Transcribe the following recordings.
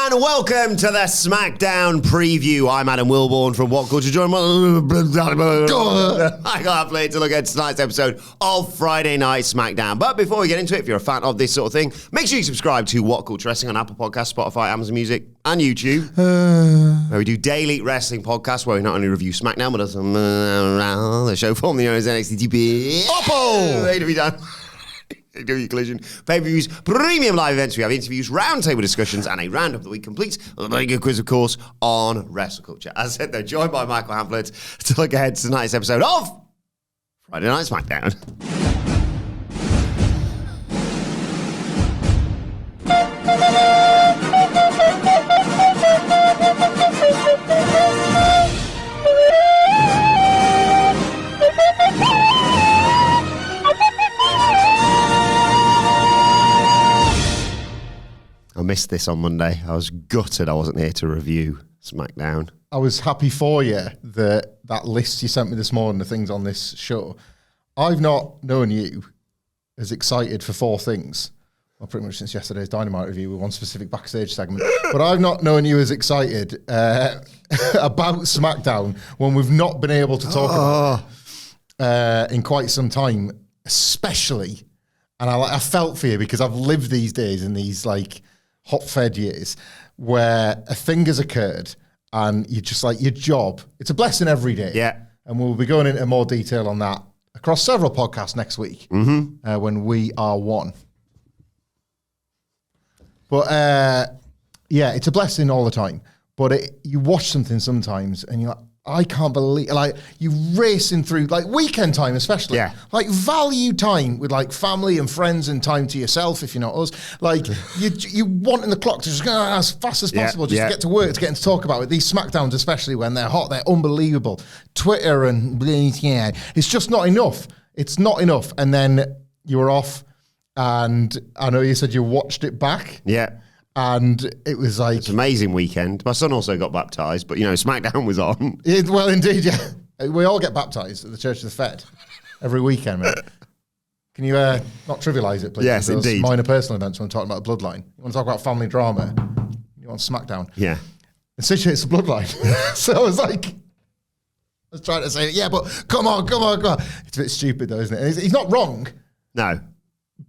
And welcome to the SmackDown Preview. I'm Adam Wilbourn from WhatCulture. I got played to look at tonight's episode of Friday Night SmackDown. But before we get into it, if you're a fan of this sort of thing, make sure you subscribe to WhatCulture Wrestling on Apple Podcasts, Spotify, Amazon Music, and YouTube, where we do daily wrestling podcasts where we not only review SmackDown, but also the show formerly known as NXT TP. Oppo! Ready to be done. Collision, pay-per-views, premium live events. We have interviews, roundtable discussions, and a round of the week completes with a very good quiz, of course, on WrestleCulture. As I said, they're joined by Michael Hamflett to look ahead to tonight's episode of Friday Night SmackDown. I missed this on Monday. I was gutted I wasn't here to review SmackDown. I was happy for you that list you sent me this morning, the things on this show. I've not known you as excited for four things. Well, pretty much since yesterday's Dynamite review with one specific backstage segment. But I've not known you as excited about SmackDown when we've not been able to talk about in quite some time, especially. And I felt for you because I've lived these days in these like hot-fed years where a thing has occurred and you just like your job. It's a blessing every day. Yeah. And we'll be going into more detail on that across several podcasts next week when we are one. But yeah, it's a blessing all the time. But you watch something sometimes and you're like, I can't believe, like, you racing through, like, weekend time especially. Yeah. Like, value time with, like, family and friends and time to yourself, if you're not us. Like, you wanting the clock to just go as fast as possible just to get to work, to get to talk about it. These SmackDowns, especially when they're hot, they're unbelievable. Twitter and, yeah, it's just not enough. It's not enough. And then you were off, and I know you said you watched it back. Yeah. And it was like... It's an amazing weekend. My son also got baptised, but, you know, SmackDown was on. Well, indeed, yeah. We all get baptised at the Church of the Fed every weekend, mate. Can you not trivialise it, please? Yes, indeed. Minor personal events when I'm talking about Bloodline. You want to talk about family drama? You want SmackDown? Yeah. Essentially, it's a Bloodline. So I was like... I was trying to say, yeah, but come on. It's a bit stupid, though, isn't it? He's not wrong. No.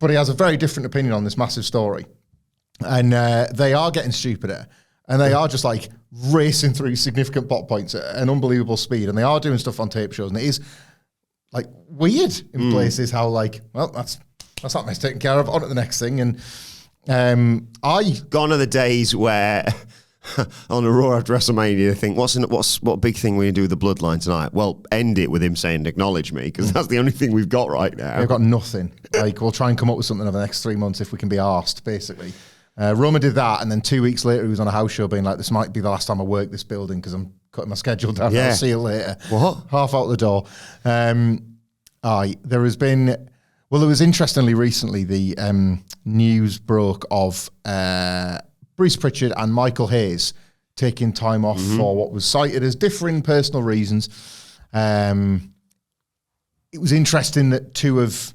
But he has a very different opinion on this massive story. And they are getting stupider, and they are just like racing through significant plot points at an unbelievable speed, and they are doing stuff on tape shows, and it is like weird in places how like, well, that's that mess taken care of, on to the next thing. And Gone are the days where on a Raw after WrestleMania, they think, what big thing we're going to do with the Bloodline tonight? Well, end it with him saying, acknowledge me, because that's the only thing we've got right now. We've got nothing. Like, we'll try and come up with something over the next 3 months if we can be arsed, basically. Roman did that, and then 2 weeks later, he was on a house show being like, this might be the last time I work this building because I'm cutting my schedule down. Yeah. I'll see you later. What? Half out the door. There was interestingly recently, the news broke of Bruce Pritchard and Michael Hayes taking time off for what was cited as differing personal reasons. It was interesting that two of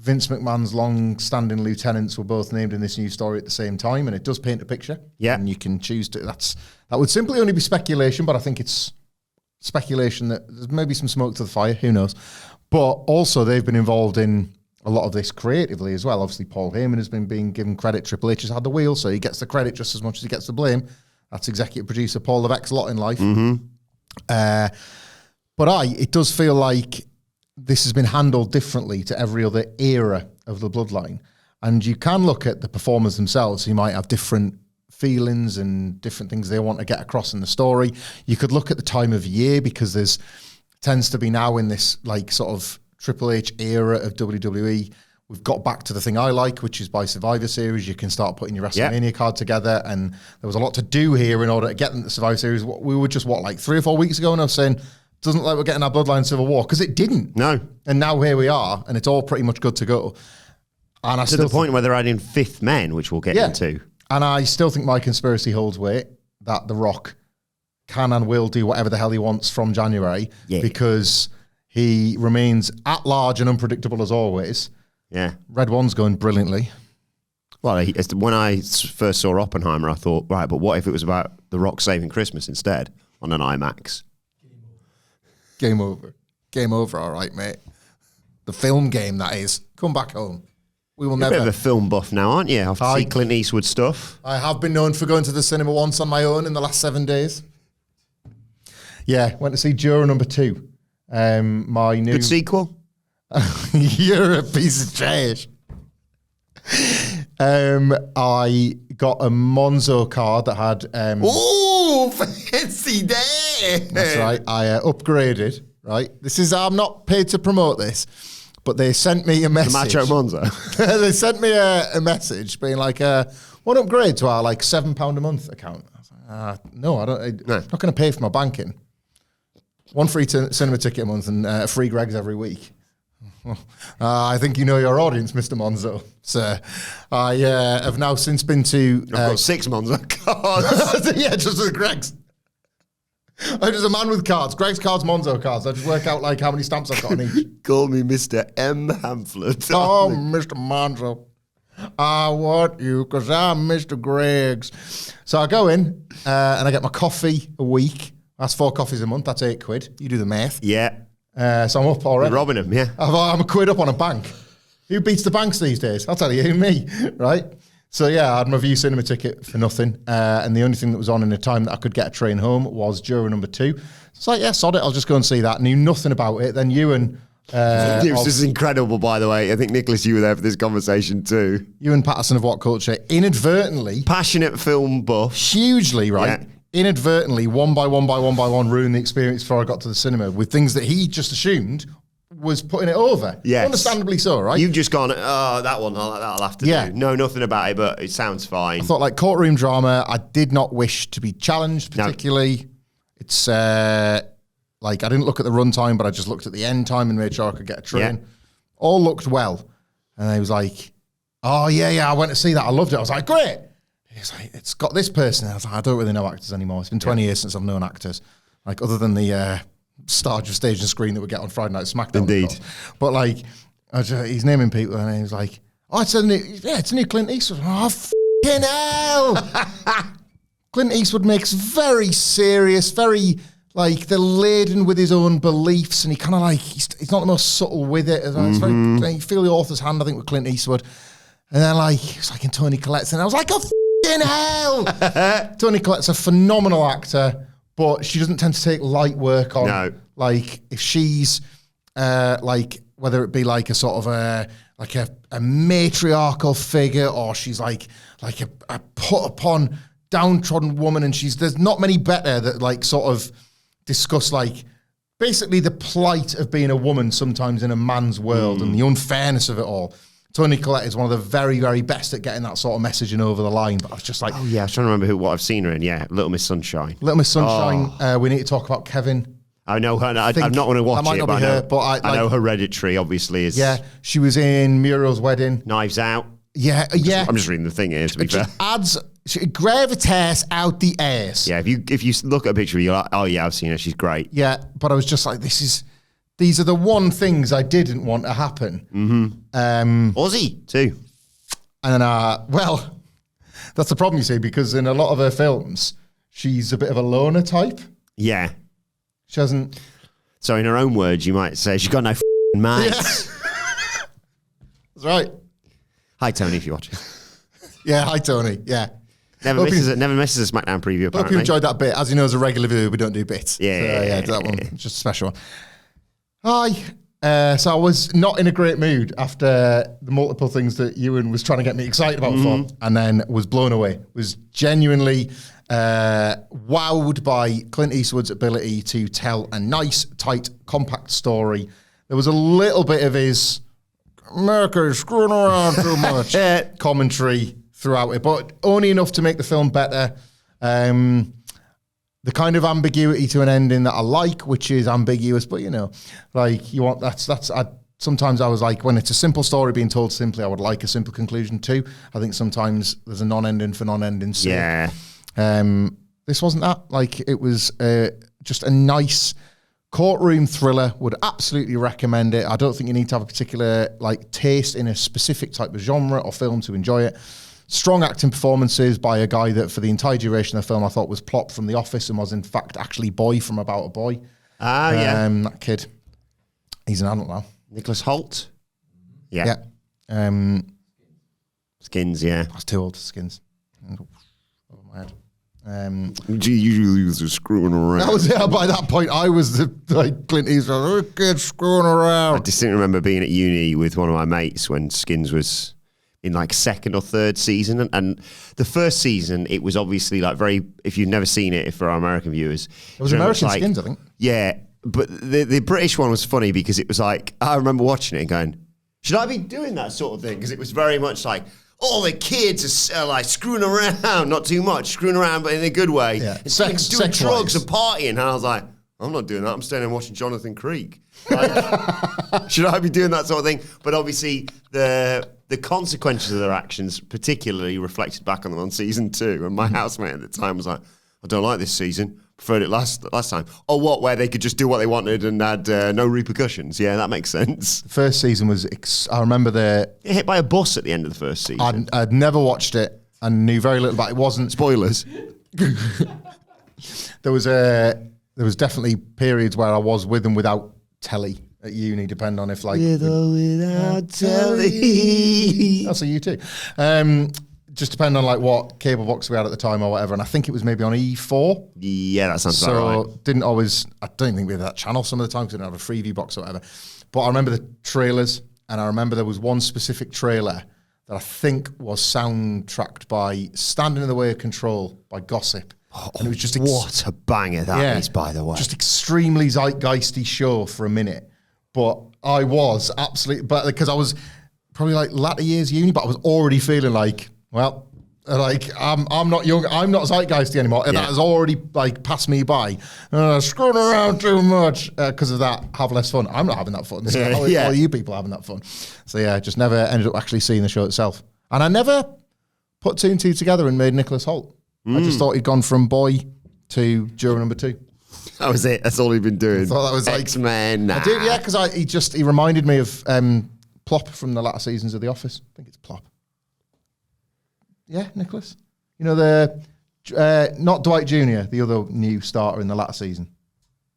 Vince McMahon's long-standing lieutenants were both named in this news story at the same time, and it does paint a picture. Yeah. And you can choose to... That would simply only be speculation, but I think it's speculation that there's maybe some smoke to the fire, who knows. But also, they've been involved in a lot of this creatively as well. Obviously, Paul Heyman has been being given credit. Triple H has had the wheel, so he gets the credit just as much as he gets the blame. That's executive producer Paul Levesque's lot in life. But it does feel like this has been handled differently to every other era of the Bloodline. And you can look at the performers themselves who might have different feelings and different things they want to get across in the story. You could look at the time of year, because there's tends to be now in this like sort of Triple H era of WWE, we've got back to the thing I like, which is by Survivor Series. You can start putting your WrestleMania card together, and there was a lot to do here in order to get them to Survivor Series. We were just, like 3 or 4 weeks ago, and I was saying, doesn't look like we're getting our Bloodline Civil War, because it didn't. No. And now here we are, and it's all pretty much good to go. And to the point where they're adding fifth men, which we'll get into. And I still think my conspiracy holds weight, that The Rock can and will do whatever the hell he wants from January, because he remains at large and unpredictable as always. Yeah. Red One's going brilliantly. Well, when I first saw Oppenheimer, I thought, right, but what if it was about The Rock saving Christmas instead on an IMAX? Game over. Game over, all right, mate. The film game, that is. Come back home. We will never. You're a bit of a film buff now, aren't you? I've seen Clint Eastwood stuff. I have been known for going to the cinema once on my own in the last 7 days. Yeah, went to see Juror number 2. My new... Good sequel? You're a piece of trash. I got a Monzo card that had... Ooh, fancy day! That's right. I upgraded, right? I'm not paid to promote this, but they sent me a message. The Macho Monzo. They sent me a message being like, "Want to upgrade to our like £7 a month account?" I was like, "No, I don't. I'm not going to pay for my banking. One free cinema ticket a month and free Greg's every week." I think you know your audience, Mr. Monzo. So I have now since been to... I've got 6 Monzo cards. Yeah, just with Greg's. I'm just a man with cards. Greg's cards, Monzo cards. I just work out like how many stamps I've got on each. Call me Mr. M. Hamflett. Oh, Mr. Monzo. I want you because I'm Mr. Greg's. So I go in and I get my coffee a week. That's 4 coffees a month. That's £8. You do the math. Yeah. So I'm up already. You're robbing him, yeah. I'm a quid up on a bank. Who beats the banks these days? I'll tell you, me, right? So yeah, I had my View cinema ticket for nothing. And the only thing that was on in the time that I could get a train home was Juror number 2. So it's like, yeah, sod it, I'll just go and see that. Knew nothing about it. Then you and... this is incredible, by the way. I think, Nicholas, you were there for this conversation too. You and Patterson of WhatCulture inadvertently... Passionate film buff. Hugely, right? Yeah. Inadvertently, one by one, ruined the experience before I got to the cinema with things that he just assumed was putting it over. Yes. Understandably so, right? You've just gone, oh, that one, that'll have to do. Know nothing about it, but it sounds fine. I thought, like, courtroom drama, I did not wish to be challenged particularly. No. It's, like, I didn't look at the runtime, but I just looked at the end time and made sure I could get a train. Yeah. All looked well. And I was like, oh, yeah, I went to see that. I loved it. I was like, great. He's like, it's got this person. I was like, I don't really know actors anymore. It's been 20 years since I've known actors. Like, other than the star of stage and screen that we get on Friday Night SmackDown. Indeed. But, like, he's naming people, and he was like, oh, it's a new Clint Eastwood. Oh, f***ing hell. Clint Eastwood makes very serious, very, like, they're laden with his own beliefs, and he kind of, like, he's not the most subtle with it. It's very, you feel the author's hand, I think, with Clint Eastwood. And then, like, it's like in Toni Collette's, and I was like, oh, in hell. Toni Collette's a phenomenal actor, but she doesn't tend to take light work on. No. Like, if she's like, whether it be like a sort of a matriarchal figure, or she's like a put upon downtrodden woman, and there's not many better that like sort of discuss like basically the plight of being a woman sometimes in a man's world and the unfairness of it all. Toni Collette is one of the very, very best at getting that sort of messaging over the line. But I was just like... Oh, yeah, I was trying to remember what I've seen her in. Yeah, Little Miss Sunshine. Little Miss Sunshine. We need to talk about Kevin. I know her. I'm not going to watch it, but I know Hereditary, obviously, is... Yeah, she was in Muriel's Wedding. Knives Out. Yeah. I'm just reading the thing here, to be fair. Adds gravitas out the ass. Yeah, if you look at a picture, you're like, oh, yeah, I've seen her. She's great. Yeah, but I was just like, these are the one things I didn't want to happen. Mm-hmm. Aussie, too. And, well, that's the problem, you see, because in a lot of her films, she's a bit of a loner type. Yeah. She hasn't... So in her own words, you might say, she's got no mates. Yeah. That's right. Hi, Tony, if you're watching. Yeah, hi, Tony. Yeah. Never misses a SmackDown preview, apparently. Hope you enjoyed that bit. As you know, as a regular viewer, we don't do bits. Yeah. So, that one. Just a special one. Hi. So I was not in a great mood after the multiple things that Ewan was trying to get me excited about for, and then was blown away. Was genuinely wowed by Clint Eastwood's ability to tell a nice, tight, compact story. There was a little bit of his America is screwing around too much commentary throughout it, but only enough to make the film better. The kind of ambiguity to an ending that I like, which is ambiguous, but you know, like you want sometimes I was like, when it's a simple story being told simply, I would like a simple conclusion too. I think sometimes there's a non-ending for non-ending sake. Yeah. This wasn't that. Like, it was just a nice courtroom thriller. Would absolutely recommend it. I don't think you need to have a particular like taste in a specific type of genre or film to enjoy it. strong acting performances by a guy that for the entire duration of the film I thought was Plop from The Office and was in fact actually Boy from About a Boy. Ah, yeah. That kid. He's an adult now. Nicholas Hoult. Yeah. Yeah. Skins, yeah. I was too old for Skins. Over my head. You were screwing around. That was by that point I was like Clint Eastwood, kid screwing around. I distinctly remember being at uni with one of my mates when Skins was in like second or third season, and the first season it was obviously like very. If you've never seen it, for our American viewers, it was American Skins, I think. Yeah, but the British one was funny because it was like I remember watching it and going, should I be doing that sort of thing? Because it was very much like all the kids are like screwing around, not too much, screwing around, but in a good way. Yeah. Doing drugs and partying. And I was like, I'm not doing that. I'm staying and watching Jonathan Creek. Like, should I be doing that sort of thing? But obviously, the consequences of their actions particularly reflected back on them on season 2. And my housemate at the time was like, I don't like this season. Preferred it last time. Oh, what? Where they could just do what they wanted and had no repercussions. Yeah, that makes sense. The first season was, I remember Get hit by a bus at the end of the first season. I'd never watched it and knew very little about it. It wasn't Spoilers. There was definitely periods where I was with and without telly at uni, depending on if like with or without telly. That's a you too. Just depending on like what cable box we had at the time or whatever, and I think it was maybe on E4. Yeah, that sounds about right. So didn't always. I don't think we had that channel some of the time because I didn't have a Freeview box or whatever. But I remember the trailers, and I remember there was one specific trailer that I think was soundtracked by "Standing in the Way of Control" by Gossip. And it was just what a banger that is, by the way. Just extremely zeitgeisty show for a minute. But I was absolutely, but because I was probably like latter years uni, but I was already feeling like, well, like I'm not young, I'm not zeitgeisty anymore, and that has already like passed me by. Screwing around too much because of that. Have less fun. I'm not having that fun. So all you people are having that fun. So yeah, just never ended up actually seeing the show itself, and I never put 2 and 2 together and made Nicholas Hoult. I just thought he'd gone from Boy to juror number 2. That was it. That's all he'd been doing. I thought that was like X-Men. Nah. I did, yeah, because he reminded me of Plop from the latter seasons of The Office. I think it's Plop. Yeah, Nicholas. You know the not Dwight Jr., the other new starter in the latter season.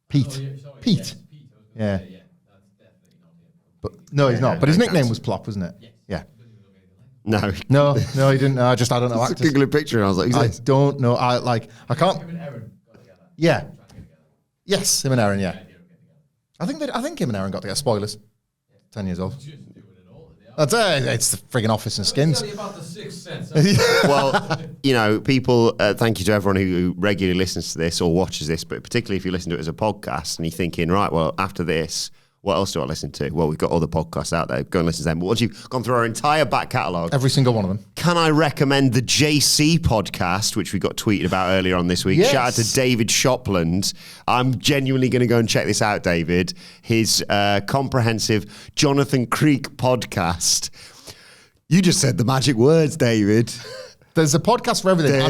Pete. Pete. Yes, Pete. Yeah. That's definitely not him. But no, he's not. But his nickname was Plop, wasn't it? Yes. Yeah. No, he ddidn't. I don't know. I Google a picture and I was like, I don't know. I can't. Him and Aaron got together. Yeah. Yes, him and Aaron. Yeah. I think him and Aaron got together. Spoilers. 10 years old. That's it's the friggin' Office and Skins. Tell you about the Sixth Sense. well, you know, people. Thank you to everyone who regularly listens to this or watches this, but particularly if you listen to it as a podcast and you're thinking, right, well, after this, what else do I listen to? Well, we've got other podcasts out there. Go and listen to them. But once you've gone through our entire back catalogue, every single one of them, can I recommend the JC podcast, which we got tweeted about earlier on this week? Yes. Shout out to David Shopland. I'm genuinely going to go and check this out, David. His comprehensive Jonathan Creek podcast. You just said the magic words, David. There's a podcast for everything.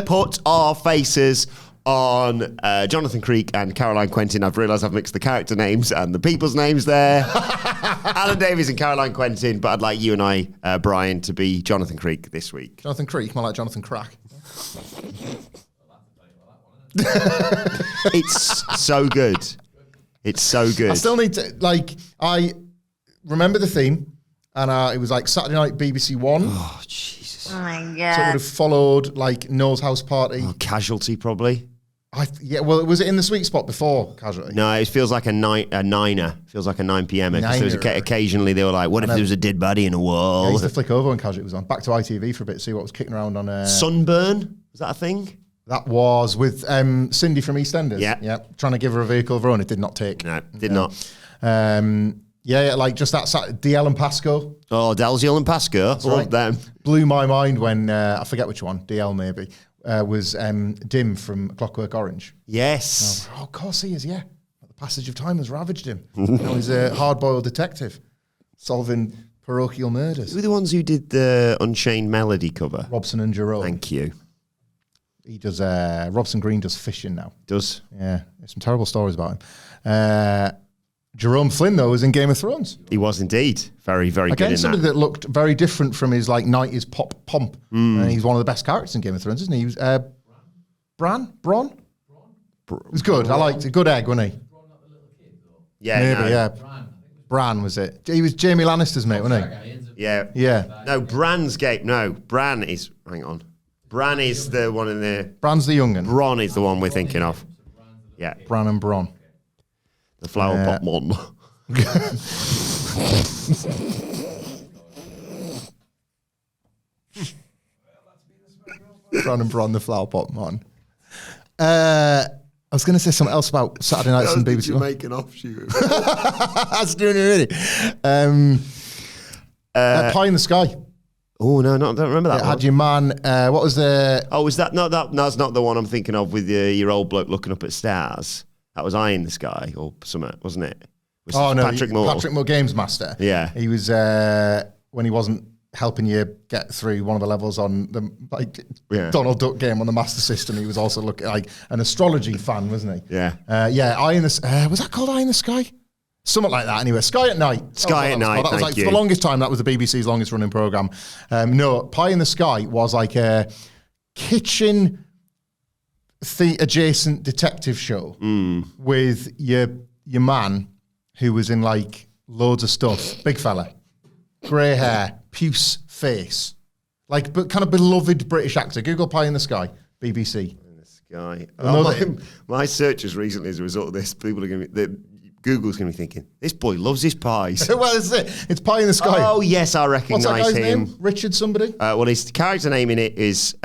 Put our faces on Jonathan Creek and Caroline Quentin. I've realised I've mixed the character names and the people's names there. Alan Davies and Caroline Quentin, but I'd like you and I, Brian, to be Jonathan Creek this week. Jonathan Creek, more like Jonathan Crack. It's so good. It's so good. I still need to, I remember the theme, and it was like Saturday night BBC One. Oh, Jesus. Oh my So it God. would have followed like Noel's House Party. Oh, Casualty, probably. Was it in the sweet spot before Casualty? No, it feels like a niner. Feels like a 9 p.m. Because occasionally they were like, what if there was a dead body in a wall? I used to flick over when Casualty was on. Back to ITV for a bit, see what was kicking around on... Sunburn? Was that a thing? That was with Cindy from EastEnders. Yeah. Trying to give her a vehicle of her own. It did not take. No, did not. Like just that DL and Pasco. Oh, Dalziel and Pasco. Love right. them. Blew my mind when, I forget which one, DL maybe, was Dim from Clockwork Orange. Yes. Oh, of course he is, yeah. The passage of time has ravaged him. Now he's a hard-boiled detective solving parochial murders. Who were the ones who did the Unchained Melody cover? Robson and Jerome. Thank you. He does, Robson Green does fishing now. Does. Yeah, there's some terrible stories about him. Jerome Flynn, though, was in Game of Thrones. He was indeed very, very good Again, in somebody that. that looked very different from his like 90s pop pomp. And he's one of the best characters in Game of Thrones, isn't he? He was Bran? It was good. I liked it. Good egg, wasn't he? Yeah, Maybe, no. yeah. Bran was it? He was Jamie Lannister's mate, wasn't he? Yeah. Yeah. No, Bran's gate. No, Bran is. Hang on. Bran is the one in the. Bran's the young'un. Bron is the one we're thinking of. Yeah. Bran and Bronn. The flower pot one. Bran and Bronn, the flower pot man. I was going to say something else about Saturday nights and BBC. Jamaican offshoot. That's doing it really. Pie in the Sky. Oh no, I don't remember that It one. had your man. What was the? Oh, is that no? That's not the one I'm thinking of with your old bloke looking up at stars. That was Eye in the Sky or something, wasn't it? Was Patrick Moore. Patrick Moore, Games Master. Yeah. He was when he wasn't helping you get through one of the levels on the Donald Duck game on the Master System. He was also looking like an astrology fan, wasn't he? Yeah. Eye in the was that called Eye in the Sky? Something like that. Anyway, Sky at Night. Sky at Night. That was like for the longest time. That was the BBC's longest running program. No, Pie in the Sky was like a kitchen adjacent detective show with your man who was in like loads of stuff. Big fella, grey hair, puce face, like but kind of beloved British actor. Google Pie in the Sky, BBC. In the Sky. Oh, my searches recently as a result of this, people are going to be. Google's going to be thinking, this boy loves his pies. Well, it's it. It's Pie in the Sky. Oh, yes, I What's that recognise guy's him. name? Richard somebody? Well, his character name in it is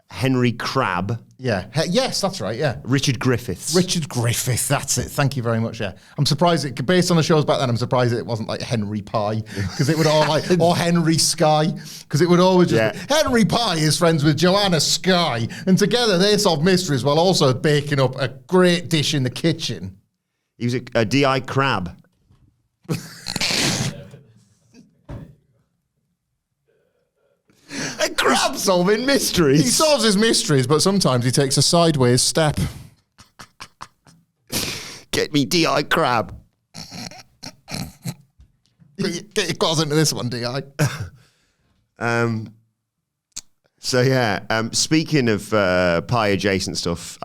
Henry Crabb. Yeah. Yes, that's right, yeah. Richard Griffiths. Richard Griffith, that's it. Thank you very much, yeah. I'm surprised, based on the shows back then, I'm surprised it wasn't like Henry Pie, because it would all like, or Henry Sky, because it would always just, Henry Pie is friends with Joanna Sky, and together they solve mysteries while also baking up a great dish in the kitchen. He was a D.I. Crab. A crab solving mysteries. He solves his mysteries, but sometimes he takes a sideways step. Get me D.I. Crab. Get your claws into this one, D.I. Speaking of pie adjacent stuff,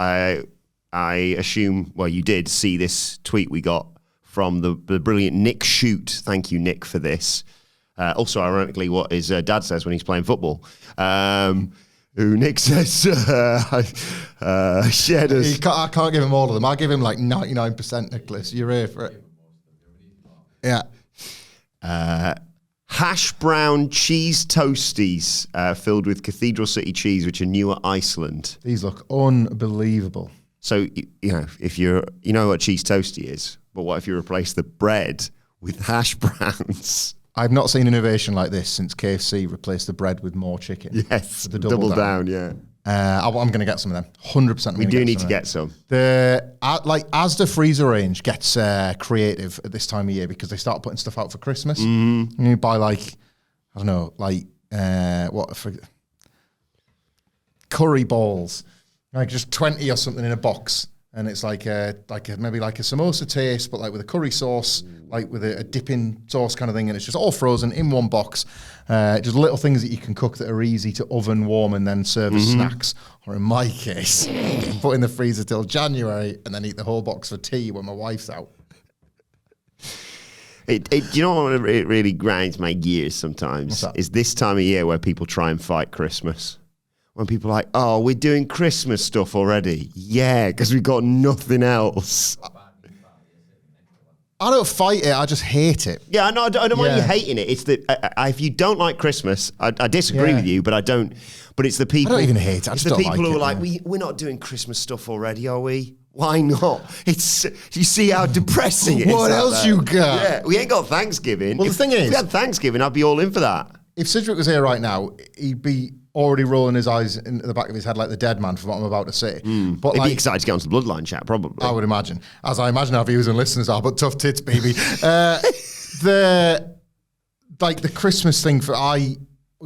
I assume, well, you did see this tweet we got from the brilliant Nick Shute. Thank you, Nick, for this. Also, ironically, what his dad says when he's playing football. Who Nick says shared us. I can't give him all of them. I'll give him like 99%, Nicholas. You're here for it. Yeah. Hash brown cheese toasties filled with Cathedral City cheese, which are new at Iceland. These look unbelievable. So, if you know what cheese toasty is, but what if you replace the bread with hash browns? I've not seen innovation like this since KFC replaced the bread with more chicken. Yes, the double down, yeah. I'm going to get some of them. 100%. We do need to get some. The Asda freezer range gets creative at this time of year because they start putting stuff out for Christmas. Mm-hmm. And you buy curry balls, like just 20 or something in a box. And it's maybe like a samosa taste, but like with a curry sauce, like with a dipping sauce kind of thing. And it's just all frozen in one box. Just little things that you can cook that are easy to oven warm and then serve as snacks. Or in my case, put in the freezer till January and then eat the whole box for tea when my wife's out. You know what really grinds my gears sometimes? Is this time of year where people try and fight Christmas. When people are like, oh, we're doing Christmas stuff already. Yeah, because we've got nothing else. I don't fight it. I just hate it. Yeah, I don't mind you hating it. It's that if you don't like Christmas, I disagree with you, but I don't. But it's the people. I don't even hate it. I It's just the don't people like who it, are like, we're not doing Christmas stuff already, are we? Why not? You see how depressing it is. What else you got? Yeah, we ain't got Thanksgiving. Well, the thing is, if we had Thanksgiving, I'd be all in for that. If Sidgwick was here right now, he'd be already rolling his eyes in the back of his head like the dead man for what I'm about to say. But He'd be excited to get onto the Bloodline chat, probably. I would imagine. As I imagine our viewers and listeners are, but tough tits, baby. The Christmas thing, I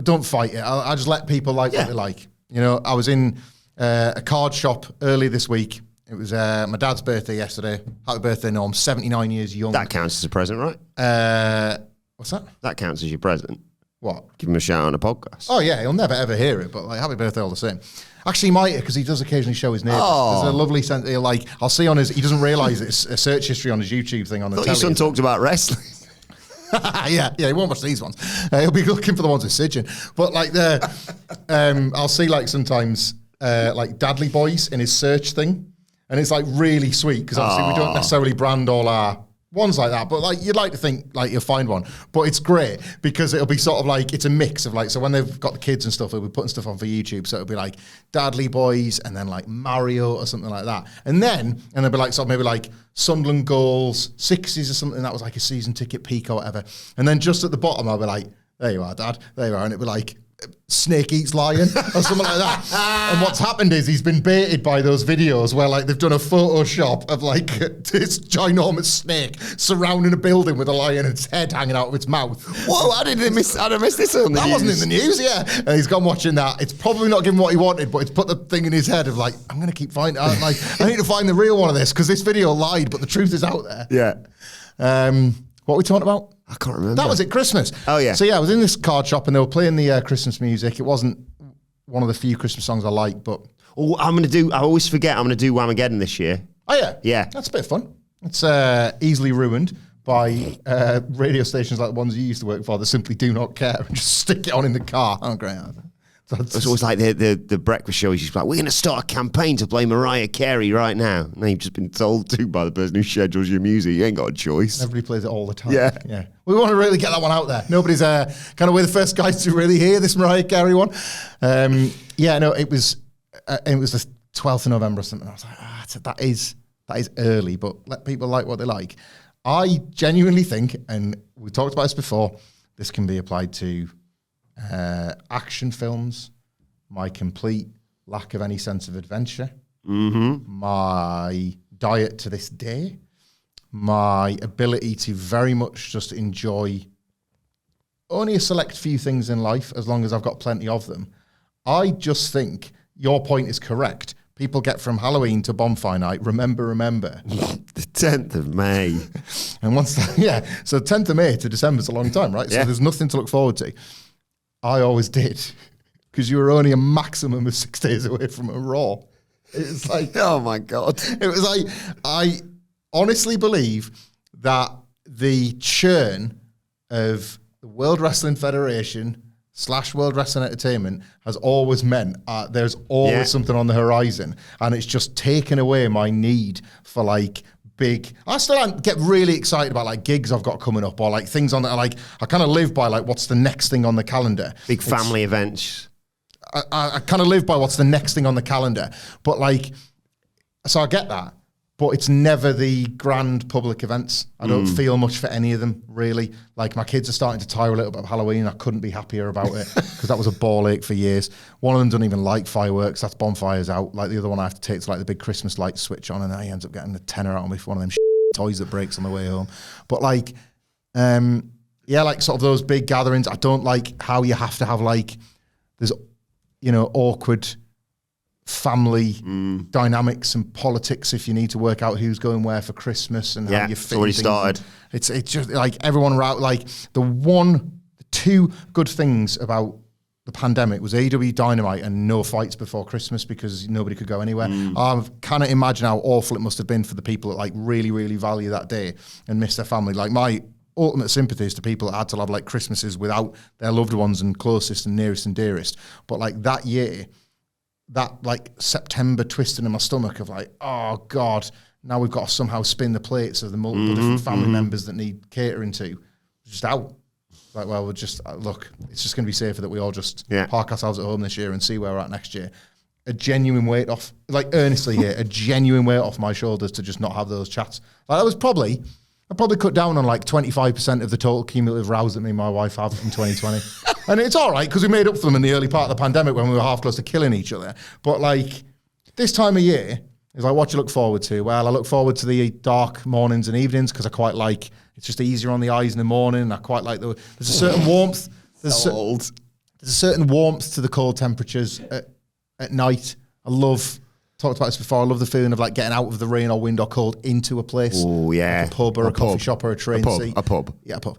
don't fight it. I just let people like what they like. You know, I was in a card shop early this week It was my dad's birthday yesterday. Happy birthday, Norm. 79 years young. That counts as a present, right? What's that? That counts as your present. What? Give him a shout on a podcast. Oh, yeah, he'll never, ever hear it, but like, happy birthday all the same. Actually, he might, because he does occasionally show his neighbours. Oh. There's a lovely sense, I'll see on his, he doesn't realise it's a search history on his YouTube thing on the I thought your son talked about wrestling. yeah, he won't watch these ones. He'll be looking for the ones with Sidgeon. But like I'll see like sometimes like Dadley Boys in his search thing, and it's like really sweet because obviously we don't necessarily brand all our ones like that, but like you'd like to think like you'll find one. But it's great because it'll be sort of like it's a mix of like, so when they've got the kids and stuff, they'll be putting stuff on for YouTube, so it'll be like Dadley Boys and then like Mario or something like that, and they'll be like sort of maybe like Sunderland goals 60s or something that was like a season ticket peak or whatever, and then just at the bottom I'll be like, there you are, Dad, there you are, and it'll be like Snake Eats Lion or something like that. And what's happened is he's been baited by those videos where like they've done a Photoshop of like this ginormous snake surrounding a building with a lion and its head hanging out of its mouth. Whoa, I miss this on the That news. wasn't in the news, yeah. And he's gone watching that. It's probably not given what he wanted, but it's put the thing in his head of like, I'm going to keep finding out. Like, I need to find the real one of this because this video lied, but the truth is out there. Yeah. What were we talking about? I can't remember. That was it, Christmas. Oh, yeah. So, yeah, I was in this card shop and they were playing the Christmas music. It wasn't one of the few Christmas songs I like, but... Oh, I always forget I'm going to do Whamageddon this year. Oh, yeah? Yeah. That's a bit of fun. It's easily ruined by radio stations like the ones you used to work for that simply do not care and just stick it on in the car. Oh, great. It's always like the breakfast show. He's like, we're going to start a campaign to play Mariah Carey right now. And you've just been told to by the person who schedules your music. You ain't got a choice. Everybody plays it all the time. Yeah. We want to really get that one out there. Nobody's kind of we're the first guys to really hear this Mariah Carey one. It was the 12th of November or something. I was like, that is early, but let people like what they like. I genuinely think, and we talked about this before, this can be applied to action films, my complete lack of any sense of adventure, my diet to this day, my ability to very much just enjoy only a select few things in life as long as I've got plenty of them. I just think your point is correct. People get from Halloween to bonfire night, remember. The 10th of May. And once that, so 10th of May to December is a long time, right? So there's nothing to look forward to. I always did, because you were only a maximum of 6 days away from a Raw. It's like, Oh, my God. it was like, I honestly believe that the churn of the World Wrestling Federation / World Wrestling Entertainment has always meant there's always something on the horizon, and it's just taken away my need for like big. I still get really excited about like gigs I've got coming up or like things on that. Like I kind of live by like what's the next thing on the calendar. Big family events. I kind of live by what's the next thing on the calendar, but like, so I get that, but it's never the grand public events. I don't feel much for any of them really. Like my kids are starting to tire a little bit of Halloween. I couldn't be happier about it because that was a ball ache for years. One of them doesn't even like fireworks. That's bonfires out. Like the other one I have to take to like the big Christmas lights switch on, and then he ends up getting a tenner out of me for one of them toys that breaks on the way home. But like, like sort of those big gatherings. I don't like how you have to have like, there's, awkward family dynamics and politics if you need to work out who's going where for Christmas and how you fit. It's already started. It's just like everyone around. Like the two good things about the pandemic was AEW Dynamite and no fights before Christmas because nobody could go anywhere. I cannot imagine how awful it must have been for the people that like really, really value that day and miss their family. Like my ultimate sympathies to people that had to have like Christmases without their loved ones and closest and nearest and dearest. But like that year, that like September twisting in my stomach of like, oh God, now we've got to somehow spin the plates of the multiple different family members that need catering to. Just out. Like, well, we'll just, look, it's just going to be safer that we all just park ourselves at home this year and see where we're at next year. A genuine weight off, like earnestly here, a genuine weight off my shoulders to just not have those chats. Like that was I probably cut down on like 25% of the total cumulative rows that me and my wife have in 2020. And it's all right because we made up for them in the early part of the pandemic when we were half close to killing each other. But like this time of year is like what you look forward to. Well, I look forward to the dark mornings and evenings because I quite like, it's just easier on the eyes in the morning. I quite like there's a certain warmth. There's a certain warmth to the cold temperatures at night. I love talked about this before. I love the feeling of like getting out of the rain or wind or cold into a place. Oh, yeah. Like a pub or a coffee shop or a train seat. A pub. Yeah, a pub.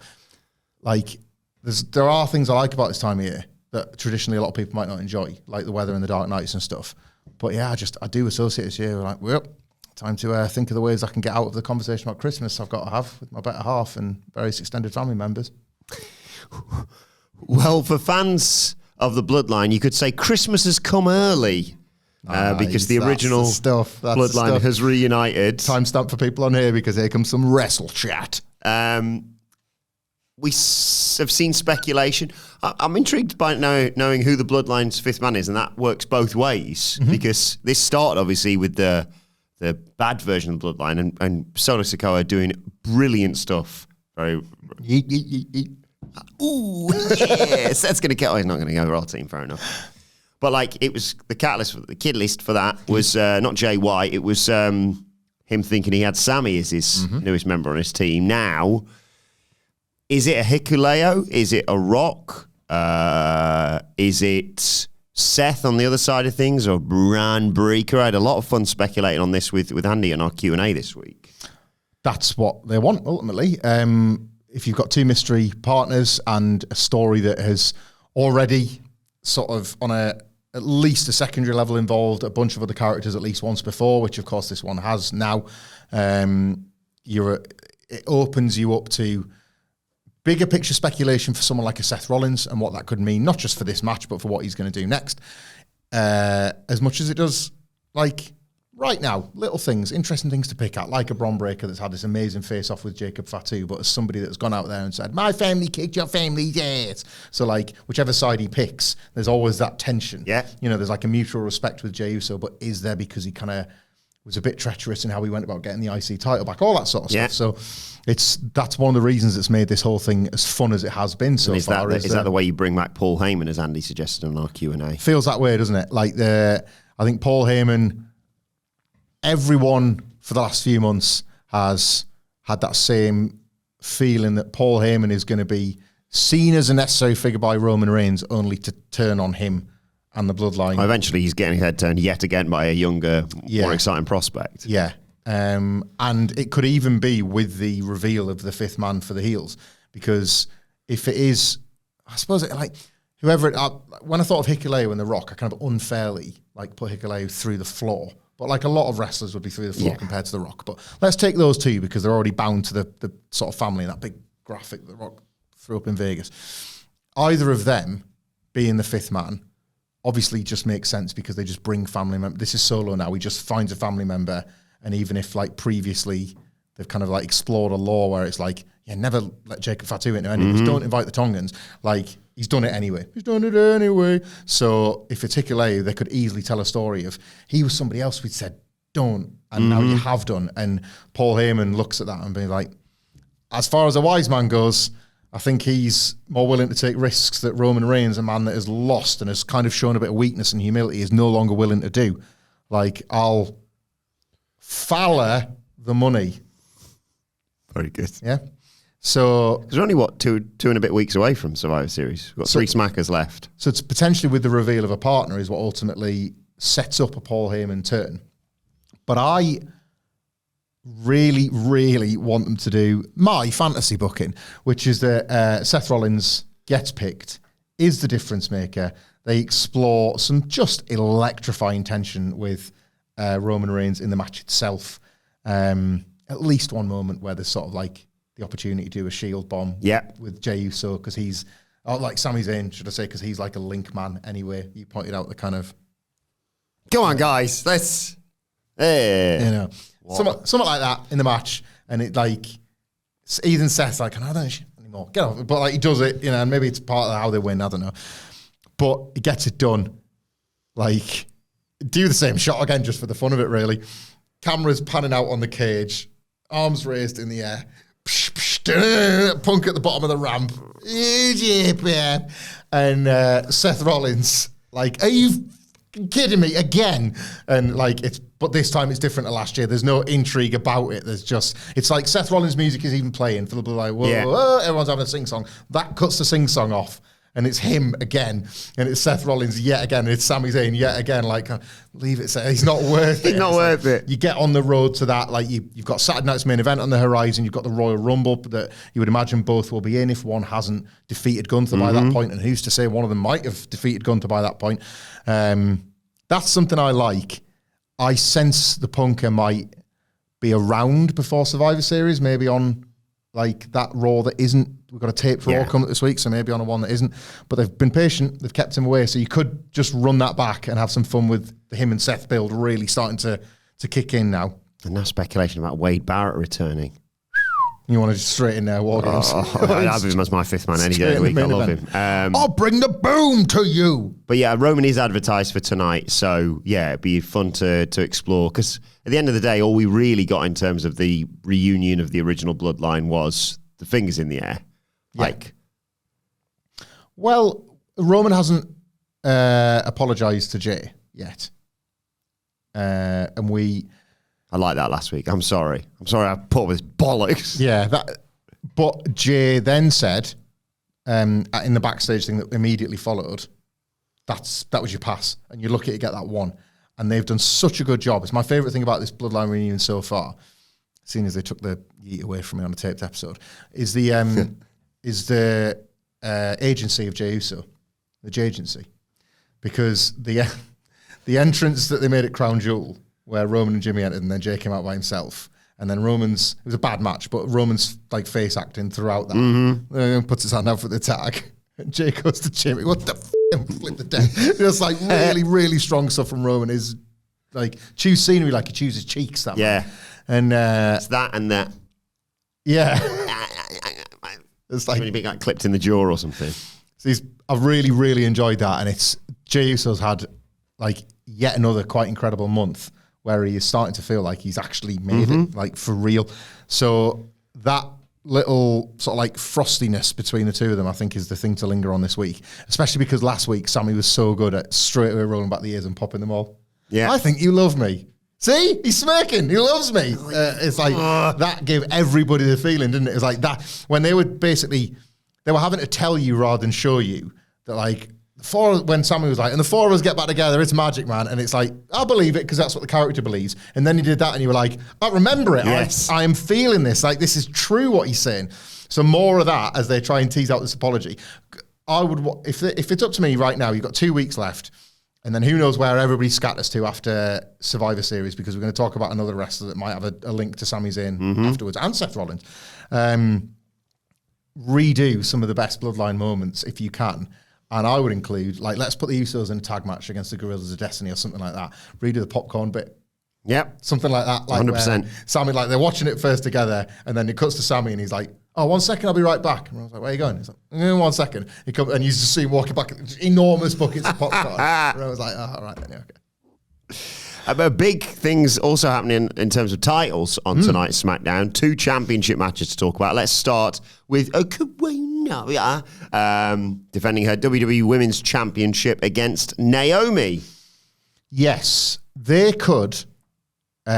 Like, there are things I like about this time of year that traditionally a lot of people might not enjoy, like the weather and the dark nights and stuff. But yeah, I do associate this year with like, well, time to think of the ways I can get out of the conversation about Christmas I've got to have with my better half and various extended family members. Well, for fans of the Bloodline, you could say Christmas has come early because the original Bloodline has reunited. Timestamp for people on here because here comes some wrestle chat. We have seen speculation. I'm intrigued by knowing who the Bloodline's fifth man is, and that works both ways because this started obviously with the bad version of the Bloodline and Solo Sikoa doing brilliant stuff. Very. Ooh, yes, that's going to get. Oh, he's not going to go Raw team, fair enough. But like, it was the catalyst, the kid list for that was not Jay White. It was him thinking he had Sammy as his newest member on his team. Now, is it a Hikuleo? Is it a Rock? Is it Seth on the other side of things, or Bran Breaker? I had a lot of fun speculating on this with Andy on our Q&A this week. That's what they want ultimately. If you've got two mystery partners and a story that has already sort of on at least a secondary level involved a bunch of other characters at least once before, which of course this one has now, it opens you up to bigger picture speculation for someone like a Seth Rollins and what that could mean, not just for this match, but for what he's going to do next. As much as it does, like, right now, little things, interesting things to pick at, like a Bron Breakker that's had this amazing face-off with Jacob Fatu, but as somebody that's gone out there and said, my family kicked your family's ass. So, like, whichever side he picks, there's always that tension. Yeah. You know, there's like a mutual respect with Jey Uso, but is there because he kind of was a bit treacherous in how he went about getting the IC title back, all that sort of stuff. So that's one of the reasons that's made this whole thing as fun as it has been so far. Is that the way you bring back Paul Heyman, as Andy suggested on our Q&A? Feels that way, doesn't it? Like, I think Paul Heyman... Everyone for the last few months has had that same feeling that Paul Heyman is going to be seen as a necessary figure by Roman Reigns, only to turn on him and the Bloodline. Eventually, he's getting his head turned yet again by a younger, more exciting prospect. Yeah. And it could even be with the reveal of the fifth man for the heels, because if it is, I suppose, when I thought of Hikuleo and The Rock, I kind of unfairly put Hikuleo through the floor. But like a lot of wrestlers would be through the floor compared to The Rock. But let's take those two because they're already bound to the sort of family, that big graphic that The Rock threw up in Vegas. Either of them being the fifth man obviously just makes sense because they just bring family members. This is Solo now. He just finds a family member. And even if previously they've kind of explored a law where it's never let Jacob Fatu into any of this, don't invite the Tongans. He's done it anyway. So if it's Hikuleo, they could easily tell a story of he was somebody else we'd said don't, and now you have done. And Paul Heyman looks at that and be like, as far as a wise man goes, I think he's more willing to take risks that Roman Reigns, a man that has lost and has kind of shown a bit of weakness and humility, is no longer willing to do. I'll faller the money. Very good. Yeah. So we're only two and a bit weeks away from Survivor Series. We've got 3 smackers left. So it's potentially with the reveal of a partner is what ultimately sets up a Paul Heyman turn. But I really, really want them to do my fantasy booking, which is that Seth Rollins gets picked, is the difference maker. They explore some just electrifying tension with Roman Reigns in the match itself. At least one moment where there's sort of the opportunity to do a shield bomb with Jey Uso, because he's, Sami Zayn, should I say, because he's a link man anyway. You pointed out the kind of... Go on, guys. Let's... Hey. Something like that in the match. And even Seth's I don't shit anymore. Get off. But he does it, and maybe it's part of how they win, I don't know. But he gets it done. Do the same shot again just for the fun of it, really. Cameras panning out on the cage, arms raised in the air. Punk at the bottom of the ramp. And Seth Rollins, are you kidding me again? And but this time it's different to last year. There's no intrigue about it. It's Seth Rollins' music is even playing for the whoa, everyone's having a sing song. That cuts the sing song off. And it's him again, and it's Seth Rollins yet again, and it's Sami Zayn yet again. Like, leave it, Seth. He's not worth it. He's not worth it. You get on the road to that. Like, you've got Saturday night's main event on the horizon. You've got the Royal Rumble that you would imagine both will be in if one hasn't defeated Gunther by that point. And who's to say one of them might have defeated Gunther by that point? That's something I like. I sense the Punker might be around before Survivor Series, maybe on like that Raw that isn't. We've got a tape for all coming up this week, so maybe on a one that isn't. But they've been patient. They've kept him away. So you could just run that back and have some fun with him and Seth build really starting to kick in now. And now speculation about Wade Barrett returning. You want to just straight in there, War Games. I'd have him as my fifth man any day of the week. I love him. I'll bring the boom to you. But yeah, Roman is advertised for tonight. So yeah, it'd be fun to explore. Because at the end of the day, all we really got in terms of the reunion of the original Bloodline was the fingers in the air. Like, well, Roman hasn't apologized to Jay yet, and I liked that last week. I'm sorry I put up with bollocks. Yeah, but Jay then said in the backstage thing that immediately followed, that was your pass, and you're lucky to get that one. And they've done such a good job. It's my favorite thing about this Bloodline reunion so far, seeing as they took the yeet away from me on a taped episode, is the agency of Jey Uso, the Jey agency, because the entrance that they made at Crown Jewel, where Roman and Jimmy entered, and then Jey came out by himself, and then it was a bad match, but Roman's like face acting throughout that, puts his hand out for the tag, and Jey goes to Jimmy, what the flip the deck. Just like really, really strong stuff from Roman is like choose scenery like he chooses cheeks. That man. And it's that and that. Yeah. It's like when you get clipped in the jaw or something. So I've really, really enjoyed that, and it's Jey Uso's had like yet another quite incredible month where he is starting to feel like he's actually made it, like for real. So that little sort of like frostiness between the two of them, I think, is the thing to linger on this week, especially because last week Sammy was so good at straight away rolling back the ears and popping them all. Yeah, I think you love me. See, he's smirking. He loves me. It's like that gave everybody the feeling, didn't it? It was like that when they were having to tell you rather than show you that, like, when Sammy was like, and the four of us get back together, it's magic, man. And it's like, I believe it because that's what the character believes. And then he did that and you were like, I remember it. Yes. I am feeling this. Like, this is true what he's saying. So more of that as they try and tease out this apology. I would, if it's up to me right now, you've got 2 weeks left. And then who knows where everybody scatters to after Survivor Series, because we're going to talk about another wrestler that might have a link to Sami Zayn afterwards, and Seth Rollins. Redo some of the best Bloodline moments if you can. And I would include, like, let's put the Usos in a tag match against the Gorillas of Destiny or something like that. Redo the popcorn bit. Yep. Something like that. Like 100%. Sammy, like, they're watching it first together, and then it cuts to Sammy, and he's like, oh, 1 second, I'll be right back. And I was like, where are you going? He's like, 1 second. He comes, and you just see him walking back, enormous buckets of popcorn. And I was like, oh, all right, then, yeah, okay. Big things also happening in terms of titles on tonight's SmackDown. 2 championship matches to talk about. Let's start with Okawina defending her WWE Women's Championship against Naomi. Yes, they could do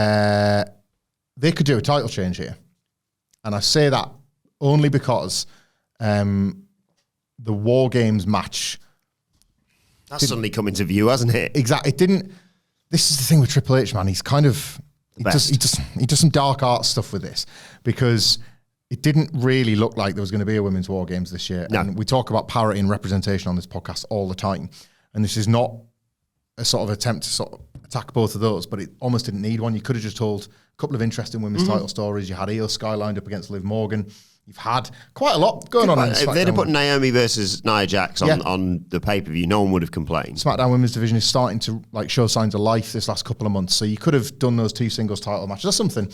a title change here. And I say that only because the War Games match... That's suddenly come into view, hasn't it? Exactly. It didn't... This is the thing with Triple H, man. He's kind of... He does some dark art stuff with this, because it didn't really look like there was going to be a Women's War Games this year. No. And we talk about parity and representation on this podcast all the time. And this is not a sort of attempt to sort of attack both of those, but it almost didn't need one. You could have just told a couple of interesting women's title stories. You had Io Sky lined up against Liv Morgan. You've had quite a lot going on. If they'd have put Naomi versus Nia Jax on the pay-per-view, no one would have complained. SmackDown Women's Division is starting to like show signs of life this last couple of months, so you could have done those 2 singles title matches or something.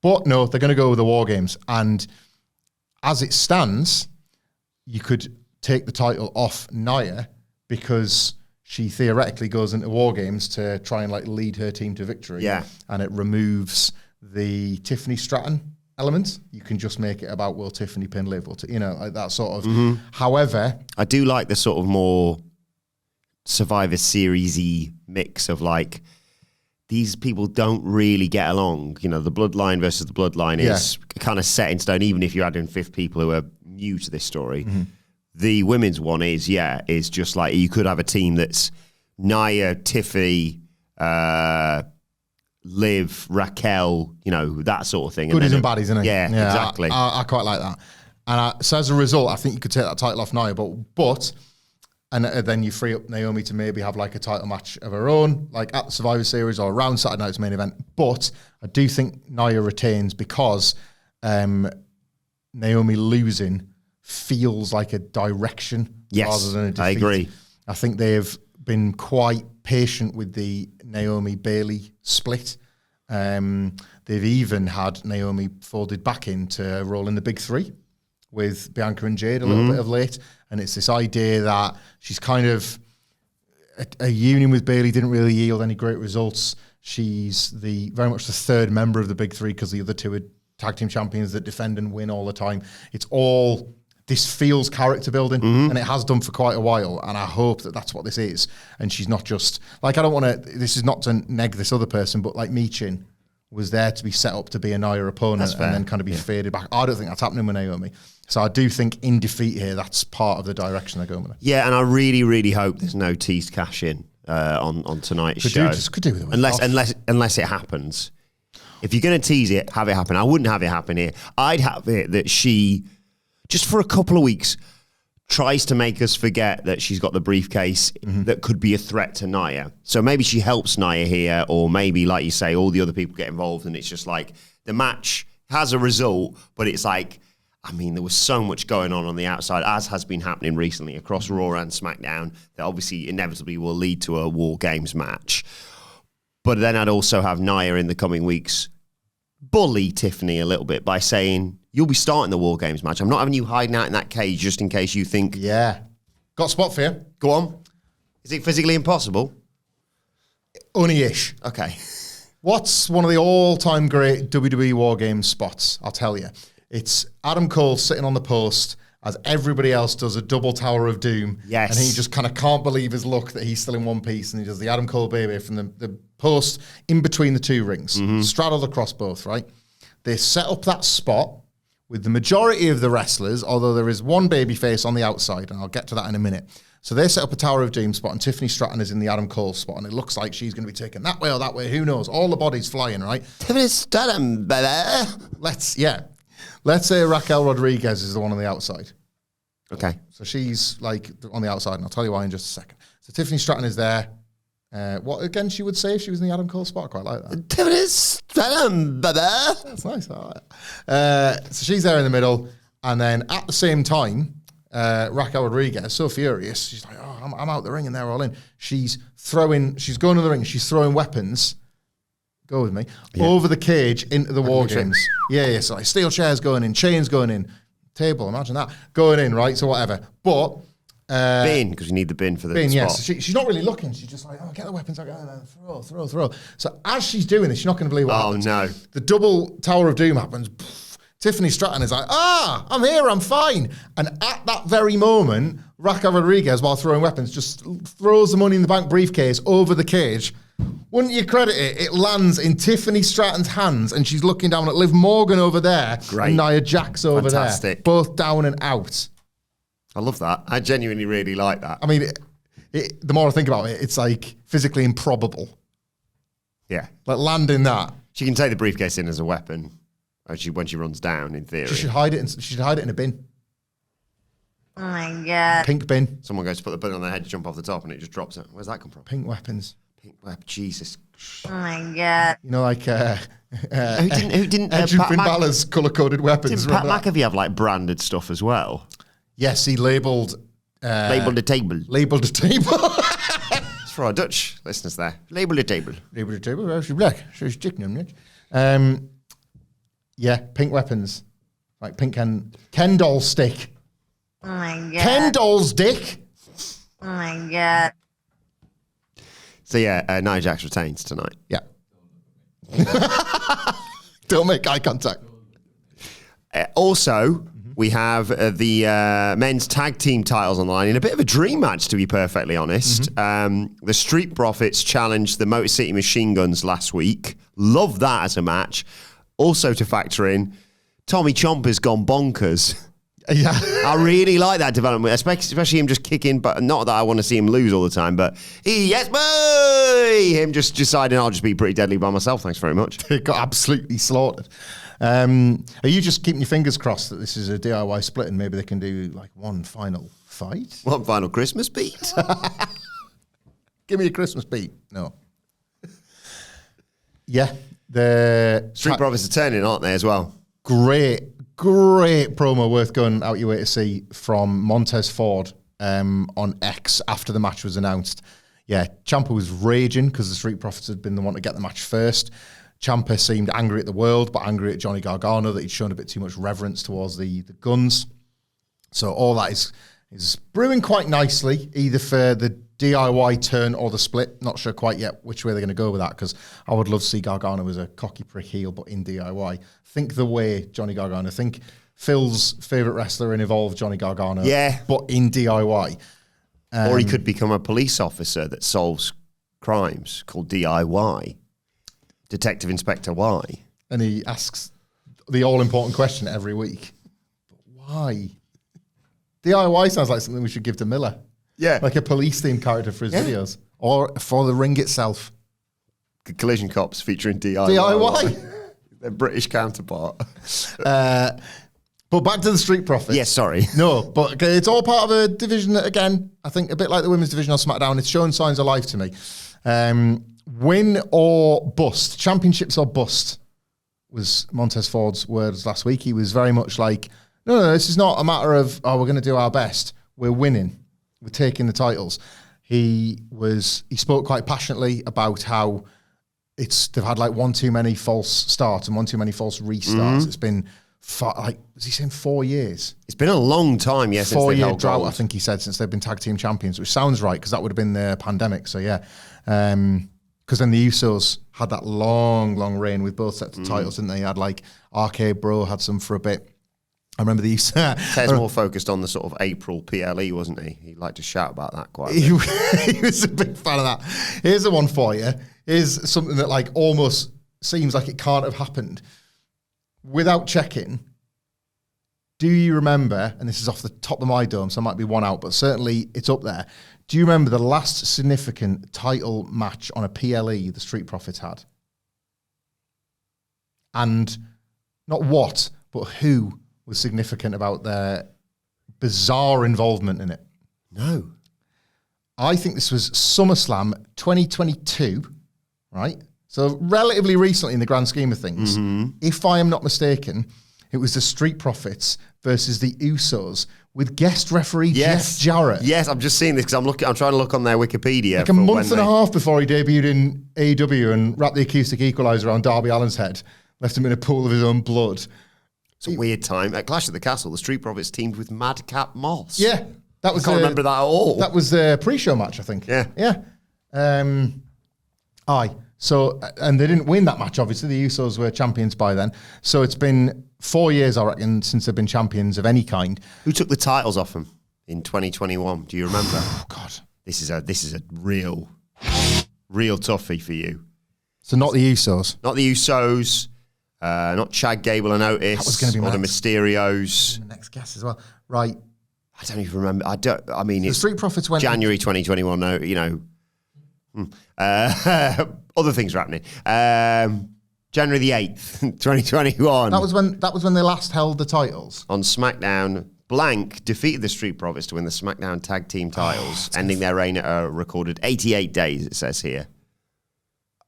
But no, they're going to go with the War Games. And as it stands, you could take the title off Nia because she theoretically goes into War Games to try and like lead her team to victory. Yeah. And it removes the Tiffany Stratton element. You can just make it about will Tiffany pin Liv, or like that sort of. However, I do like the sort of more Survivor Series-y mix of like, these people don't really get along. You know, the Bloodline versus the Bloodline is kind of set in stone, even if you add in 5th people who are new to this story. the women's one is just like you could have a team that's Nia, Tiffy, Liv, Raquel, that sort of thing. Goodies and baddies, isn't it? Yeah, exactly. I quite like that. And so as a result, I think you could take that title off Nia, but then you free up Naomi to maybe have like a title match of her own, like at the Survivor Series or around Saturday night's main event. But I do think Nia retains because Naomi losing feels like a direction rather than a defeat. I agree. I think they've been quite patient with the Naomi-Bayley split. They've even had Naomi folded back into a role in the big three with Bianca and Jade a little bit of late. And it's this idea that she's kind of a union with Bayley didn't really yield any great results. She's very much the third member of the big three because the other two are tag team champions that defend and win all the time. This feels character building, and it has done for quite a while. And I hope that that's what this is. And she's not just like, I don't want to, this is not to neg this other person, but like Michin was there to be set up to be a Nia opponent and then kind of be faded back. I don't think that's happening with Naomi. So I do think in defeat here, that's part of the direction they're going with it. Yeah, and I really, really hope there's no teased cash in on tonight's show. Could do with it. Unless it happens. If you're going to tease it, have it happen. I wouldn't have it happen here. I'd have it that she, just for a couple of weeks, tries to make us forget that she's got the briefcase that could be a threat to Nia. So maybe she helps Nia here, or maybe, like you say, all the other people get involved and it's just like the match has a result, but it's like, I mean, there was so much going on the outside, as has been happening recently across Raw and SmackDown, that obviously inevitably will lead to a War Games match. But then I'd also have Nia in the coming weeks bully Tiffany a little bit by saying, you'll be starting the War Games match. I'm not having you hiding out in that cage just in case you think... Yeah. Got a spot for you. Go on. Is it physically impossible? Only-ish. Okay. What's one of the all-time great WWE War Games spots? I'll tell you. It's Adam Cole sitting on the post as everybody else does a double Tower of Doom. Yes. And he just kind of can't believe his luck that he's still in one piece, and he does the Adam Cole baby from the post in between the two rings, straddled across both, right? They set up that spot with the majority of the wrestlers, although there is one babyface on the outside, and I'll get to that in a minute. So they set up a Tower of Doom spot, and Tiffany Stratton is in the Adam Cole spot, and it looks like she's going to be taken that way or that way. Who knows? All the bodies flying, right? Tiffany Stratton, baby. Let's say Raquel Rodriguez is the one on the outside. Okay. So she's like on the outside, and I'll tell you why in just a second. So Tiffany Stratton is there. What again she would say if she was in the Adam Cole spot? I quite like that. Tiffany Stratton, baby. That's nice. I like it. So she's there in the middle, and then at the same time, Raquel Rodriguez, so furious, she's like, "Oh, I'm out the ring, and they're all in." She's going to the ring. She's throwing weapons. Go with me over the cage into the War Games. Yeah. So like steel chairs going in, chains going in, table. Imagine that going in, right? So whatever, but. Bin, because you need the bin for the spot. Yes. She's not really looking. She's just like, get the weapons out, throw. So as she's doing this, you're not going to believe what happens. No. The double Tower of Doom happens. Tiffany Stratton is like, I'm here, I'm fine. And at that very moment, Raquel Rodriguez, while throwing weapons, just throws the Money in the Bank briefcase over the cage. Wouldn't you credit it? It lands in Tiffany Stratton's hands, and she's looking down at Liv Morgan over there. Great. And Nia Jax over Fantastic. there. Both down and out. I love that. I genuinely really like that. I mean, the more I think about it, it's like physically improbable. Yeah. Like landing that. She can take the briefcase in as a weapon when she runs down, in theory. She should hide it in a bin. Oh my God. Pink bin. Someone goes to put the button on their head to jump off the top and it just drops it. Where's that come from? Pink weapons. Pink weapon. Jesus. Oh my God. You know, like Who didn't Edge and Finn Balor's colour-coded weapons. Didn't Pat McAfee have like branded stuff as well? Yes, he labelled Labelled the table. Labelled the table. It's for our Dutch listeners there. Label the table. Labelled the table. Well, she's black. She's chicken on it. Yeah, pink weapons. Like pink Ken doll stick. Oh my God. Ken doll's dick. Oh my God. So yeah, Nia Jax retains tonight. Yeah. Don't make eye contact. Also, we have the men's tag team titles on the line in a bit of a dream match, to be perfectly honest. The Street Profits challenged the Motor City Machine Guns last week. Love that as a match. Also to factor in, Tommy Ciampa's gone bonkers. Yeah. I really like that development, especially him just kicking, but not that I want to see him lose all the time, but yes, boy! Him just deciding I'll just be pretty deadly by myself, thanks very much. It got absolutely slaughtered. Are you just keeping your fingers crossed that this is a DIY split and maybe they can do like one final fight? One final Christmas beat? Give me a Christmas beat. No. Yeah. The Street Profits are turning, aren't they, as well? Great promo worth going out your way to see from Montez Ford on X after the match was announced. Yeah, Ciampa was raging because the Street Profits had been the one to get the match first. Ciampa seemed angry at the world, but angry at Johnny Gargano that he'd shown a bit too much reverence towards the Guns. So all that is brewing quite nicely, either for the DIY turn or the split. Not sure quite yet which way they're going to go with that, because I would love to see Gargano as a cocky prick heel, but in DIY. Think the way Johnny Gargano. Think Phil's favourite wrestler in Evolve, Johnny Gargano. Yeah. But in DIY. Or he could become a police officer that solves crimes called DIY. Detective Inspector Y. And he asks the all-important question every week. But why? DIY sounds like something we should give to Miller. Yeah. Like a police-themed character for his videos. Or for the ring itself. Collision Cops featuring DIY. DIY. Their British counterpart. But back to the Street Profits. Yes, sorry. No, but it's all part of a division that, again, I think a bit like the women's division on SmackDown, it's showing signs of life to me. Win or bust, championships or bust, was Montez Ford's words last week. He was very much like, no, this is not a matter of, we're going to do our best. We're winning. We're taking the titles. He spoke quite passionately about how they've had like one too many false starts and one too many false restarts. It's been was he saying 4 years? It's been a long time, yes. 4 year drought, I think he said, since they've been tag team champions, which sounds right because that would have been the pandemic. So yeah, because then the Usos had that long reign with both sets of titles, didn't they? Had like Arcade Bro had some for a bit. I remember the Usos. Ted's more focused on the sort of April PLE, wasn't he? He liked to shout about that quite a bit. He was a big fan of that. Here's the one for you. Here's something that like almost seems like it can't have happened. Without checking, do you remember, and this is off the top of my dome, so it might be one out, but certainly it's up there. Do you remember the last significant title match on a PLE the Street Profits had? And not what, but who was significant about their bizarre involvement in it? No. I think this was SummerSlam 2022, right? So relatively recently in the grand scheme of things. If I am not mistaken, it was the Street Profits versus the Usos with guest referee Jeff Jarrett. Yes, I'm just seeing this because I'm trying to look on their Wikipedia. Like a month and a half before he debuted in AEW and wrapped the acoustic equalizer around Darby Allin's head, left him in a pool of his own blood. It's a weird time. At Clash at the Castle, the Street Profits teamed with Madcap Moss. Yeah. That was I can't remember that at all. That was the pre-show match, I think. Yeah. Yeah. So, and they didn't win that match, obviously. The Usos were champions by then. So it's been 4 years, I reckon, since they've been champions of any kind. Who took the titles off them in 2021? Do you remember? Oh, God. This is a real toughie for you. So not the Usos. Not the Usos, not Chad Gable and Otis. That was going to be or the next. Mysterios. The next guess as well. Right. I don't even remember. The It's Street Profits went... January 2021. No, you know. Other things are happening. January the 8th, 2021. That was when they last held the titles. On SmackDown, Blank defeated the Street Profits to win the SmackDown Tag Team titles, ending their reign at a recorded 88 days, it says here.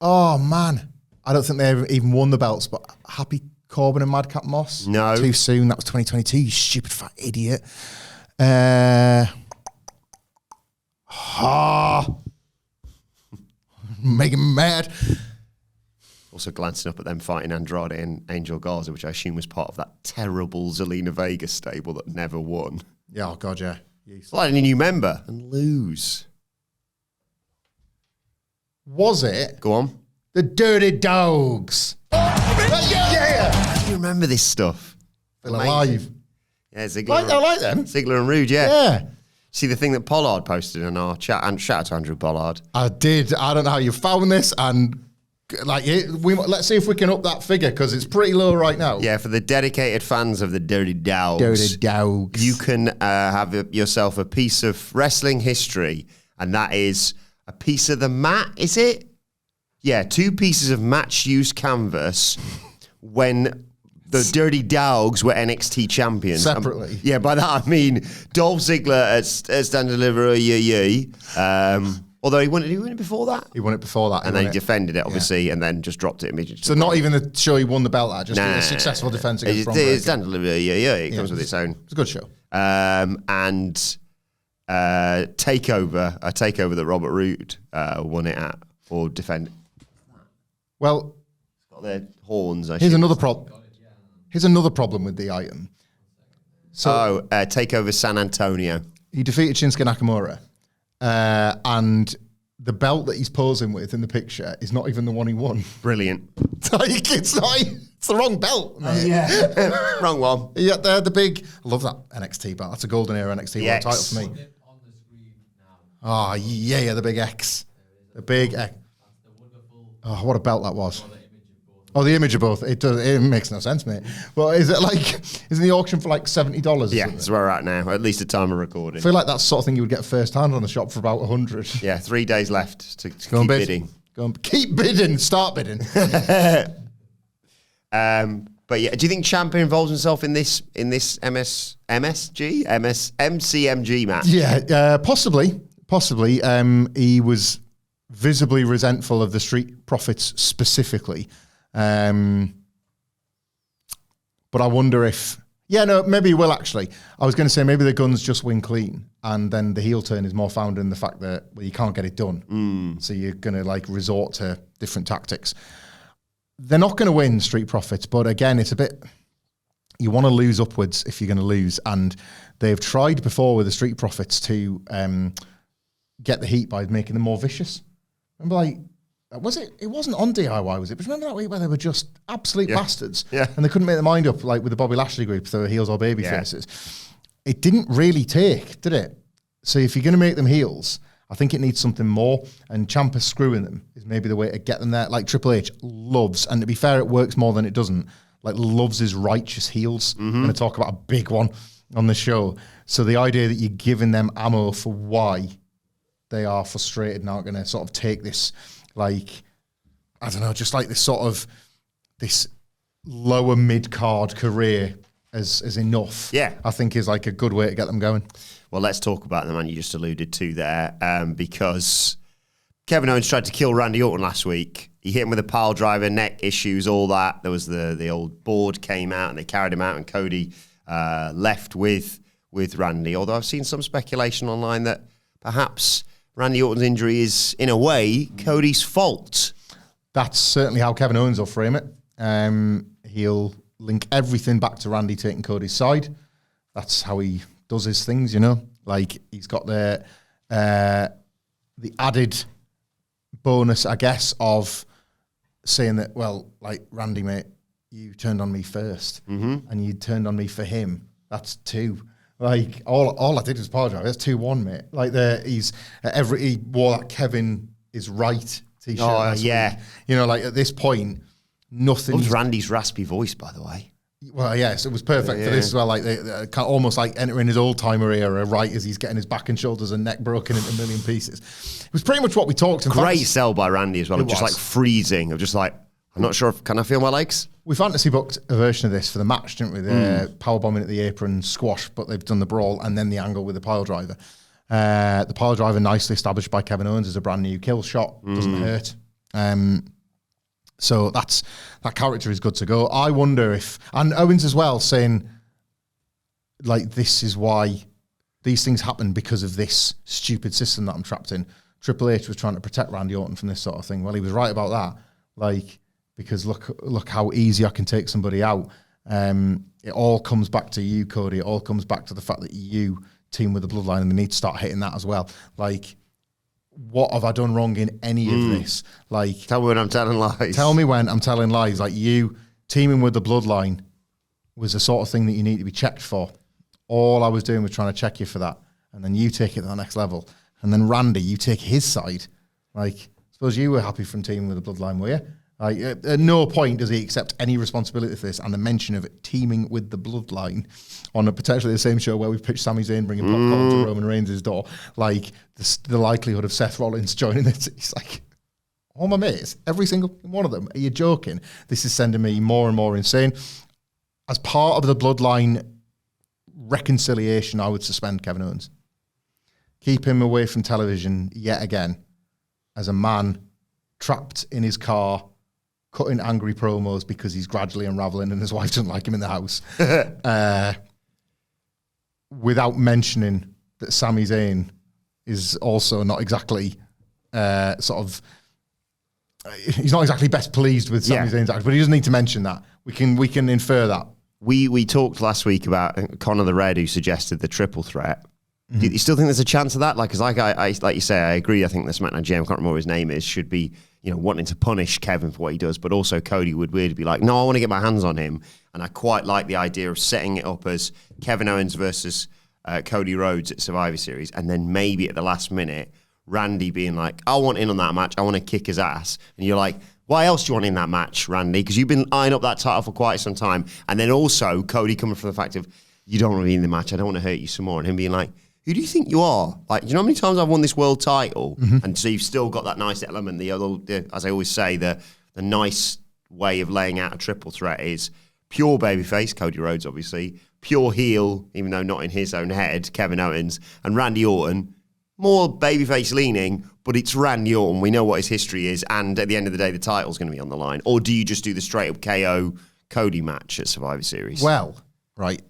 Oh, man. I don't think they ever even won the belts, but Happy Corbin and Madcap Moss? No. Too soon. That was 2022, you stupid fat idiot. Making me mad. Also glancing up at them fighting Andrade and Angel Garza, which I assume was part of that terrible Zelina Vega stable that never won. Yeah, oh God, yeah. Well, a new member and lose. Was it Go on. the Dirty Dogs? Yeah! How do you remember this stuff? Feel Amazing. alive. Yeah, Ziggler. I like them. Ziggler and Rude, yeah. Yeah. See the thing that Pollard posted in our chat, and shout out to Andrew Pollard. I did. I don't know how you found this, and Let's see if we can up that figure because it's pretty low right now. Yeah, for the dedicated fans of the Dirty Dogs. Dirty Dogs. You can have yourself a piece of wrestling history, and that is a piece of the mat, is it? Yeah, 2 pieces of match-used canvas when the Dirty Dogs were NXT champions. Separately. Yeah, by that I mean Dolph Ziggler at Stand and Deliver, although he won it before that. He won it before that. And then he defended it, obviously, and then just dropped it immediately. So not even the show he won the belt at, just a successful defense against Braun Breaker. Stand and Deliver, it comes with its own. It's a good show. And takeover that Robert Roode won it at, or defended. Well, Got their horns. Here's another problem. Here's another problem with the item. So, Takeover San Antonio. He defeated Shinsuke Nakamura, and the belt that he's posing with in the picture is not even the one he won. Brilliant. It's the wrong belt, mate. Wrong one. Yeah, they're the big. I love that NXT belt. That's a golden era NXT world title for me. On the screen now. Oh yeah, the big X, the big X. That's the wonderful. Oh, what a belt that was. The image of both. Oh, the image of both. It makes no sense, mate. Well, is it like, isn't the auction for like $70? Yeah, that's where we're at now, at least the time of recording. I feel like that's the sort of thing you would get first hand on the shop for about 100. Yeah, 3 days left to Go keep on, bid. bidding. Go on, keep bidding, start bidding. But yeah, do you think Ciampa involves himself in this MCMG match? Yeah, possibly. He was visibly resentful of the Street Profits specifically. But I wonder if... Yeah, no, maybe he will actually. I was going to say maybe the guns just win clean, and then the heel turn is more found in the fact that you can't get it done. So you're going to like resort to different tactics. They're not going to win Street Profits, but again, it's a bit... You want to lose upwards if you're going to lose, and they've tried before with the Street Profits to get the heat by making them more vicious. Remember, like, was it? It wasn't on DIY, was it? But remember that week where they were just absolute bastards, and they couldn't make their mind up, like with the Bobby Lashley group, if they were heels or baby faces. It didn't really take, did it? So if you're going to make them heels, I think it needs something more, and Ciampa screwing them is maybe the way to get them there. Like Triple H loves, and to be fair, it works more than it doesn't. Like loves his righteous heels. I'm going to talk about a big one on the show. So the idea that you're giving them ammo for why they are frustrated and aren't going to sort of take this, like, I don't know, just like this sort of, this lower mid-card career as enough, I think is like a good way to get them going. Well, let's talk about the man you just alluded to there, because Kevin Owens tried to kill Randy Orton last week. He hit him with a pile driver, neck issues, all that. There was the old board came out and they carried him out, and Cody left with Randy. Although I've seen some speculation online that perhaps Randy Orton's injury is, in a way, Cody's fault. That's certainly how Kevin Owens will frame it. He'll link everything back to Randy taking Cody's side. That's how he does his things, you know. Like, he's got the added bonus, I guess, of saying that, well, like, Randy, mate, you turned on me first, and you turned on me for him. That's 2. Like, all I did was apologize. That's 2-1, mate. Like, he wore that Kevin is right t-shirt. Oh, yeah. Week. You know, like, at this point, nothing. Loves Randy's raspy voice, by the way. Well, yes, it was perfect for this as well. Like, they almost like entering his old-timer era, right, as he's getting his back and shoulders and neck broken into a million pieces. It was pretty much what we talked about. Great sell by Randy as well. Just like freezing. Of just like, I'm not sure can I feel my legs? We fantasy booked a version of this for the match, didn't we? The power bombing at the apron, squash, but they've done the brawl and then the angle with the pile driver. The pile driver nicely established by Kevin Owens as a brand new kill shot. Doesn't hurt. So that character is good to go. I wonder if, and Owens as well, saying, like, this is why these things happen because of this stupid system that I'm trapped in. Triple H was trying to protect Randy Orton from this sort of thing. Well, he was right about that. Like, because look how easy I can take somebody out. It all comes back to you, Cody. It all comes back to the fact that you team with the Bloodline, and they need to start hitting that as well. Like, what have I done wrong in any of this? Like, tell me when I'm telling lies. Tell me when I'm telling lies. Like, you teaming with the Bloodline was the sort of thing that you need to be checked for. All I was doing was trying to check you for that. And then you take it to the next level. And then Randy, you take his side. Like, I suppose you were happy from teaming with the Bloodline, were you? Like, at no point does he accept any responsibility for this, and the mention of it teaming with the Bloodline on a potentially the same show where we've pitched Sami Zayn bringing popcorn to Roman Reigns' door, like the likelihood of Seth Rollins joining this, it's like, all my mates, every single one of them, are you joking? This is sending me more and more insane. As part of the Bloodline reconciliation, I would suspend Kevin Owens. Keep him away from television yet again as a man trapped in his car, cutting angry promos because he's gradually unraveling and his wife doesn't like him in the house. Without mentioning that Sami Zayn is also not exactly he's not exactly best pleased with Sami Zayn's act, but he doesn't need to mention that. We can infer that. We talked last week about Conor the Red, who suggested the triple threat. Do you still think there's a chance of that? Like, because I like you say, I agree. I think the SmackDown GM, I can't remember what his name is, should be, wanting to punish Kevin for what he does, but also Cody would really be like, no, I want to get my hands on him. And I quite like the idea of setting it up as Kevin Owens versus Cody Rhodes at Survivor Series, and then maybe at the last minute, Randy being like, I want in on that match, I want to kick his ass. And you're like, why else do you want in that match, Randy? Because you've been eyeing up that title for quite some time. And then also Cody coming from the fact of, you don't want to be in the match, I don't want to hurt you some more. And him being like, who do you think you are? Like, do you know how many times I've won this world title? And so you've still got that nice element. The as I always say, the nice way of laying out a triple threat is pure babyface, Cody Rhodes, obviously, pure heel, even though not in his own head, Kevin Owens, and Randy Orton. More babyface leaning, but it's Randy Orton. We know what his history is, and at the end of the day, the title's going to be on the line. Or do you just do the straight up KO Cody match at Survivor Series? Well, right,